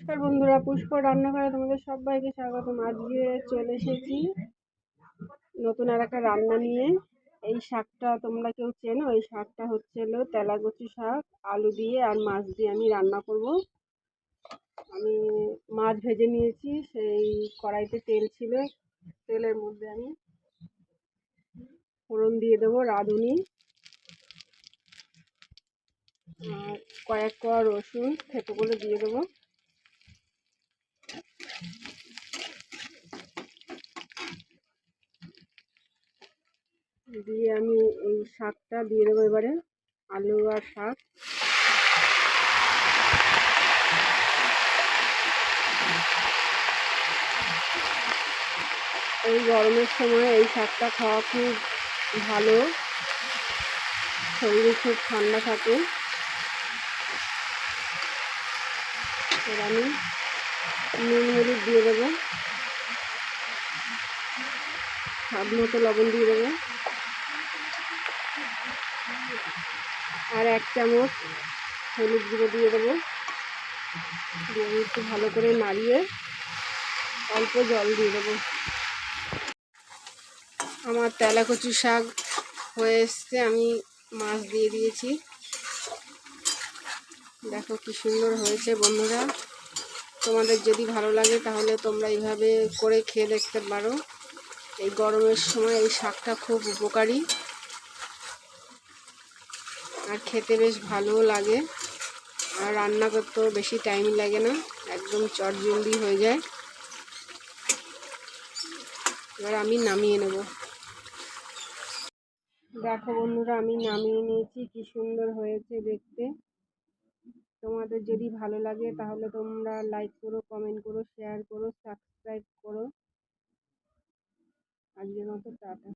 নমস্কার বন্ধুরা, পুষ্প রান্নাঘরে তোমাদের সবাইকে স্বাগতম। আজকে চলে এসেছি নতুন আর একটা রান্না নিয়ে। এই শাকটা তোমরা কেউ চেনো? এই শাকটা হচ্ছে তেলাকুচি শাক, আলু দিয়ে আর মাছ দিয়ে আমি রান্না করব। আমি মাছ ভেজে নিয়েছি, সেই কড়াইতে তেল ছিল, তেলের মধ্যে আমি ফোড়ন দিয়ে দেবো রাঁধুনি, আর কয়েক কোয়া রসুন থেতো করে দিয়ে দেবো। দিয়ে আমি এই শাকটা দিয়ে দেবো এবারে, আলু আর শাক। এই গরমের সময় এই শাকটা খাওয়া খুব ভালো, শরীরে খুব ঠান্ডা থাকে। এবার আমি নুন হলুদ দিয়ে দেবো, স্বাদ মতো লবণ দিয়ে দেবো, আর 1 চামচ হলুদ গুঁড়ো দিয়ে দেবো। দিয়ে একটু ভালো করে নাড়িয়ে অল্প জল দিয়ে দেবো। আমার তেলাকুচি শাক হয়ে এসছে, আমি মাছ দিয়ে দিয়েছি। দেখো কি সুন্দর হয়েছে বন্ধুরা। তোমাদের যদি ভালো লাগে তাহলে তোমরা এইভাবে করে খেয়ে দেখতে পারো। এই গরমের সময় এই শাকটা খুব উপকারী, আর খেতে বেশ ভালোও লাগে, আর রান্না করতেও বেশি টাইম লাগে না, একদম চটজলদি হয়ে যায়। এবার আমি নামিয়ে নেব। দেখো বন্ধুরা, আমি নামিয়ে নিয়েছি, কি সুন্দর হয়েছে দেখতে। তোমাদের যদি ভালো লাগে তাহলে তোমরা লাইক করো, কমেন্ট করো, শেয়ার করো, সাবস্ক্রাইব করো। আজকের মতো টাটা।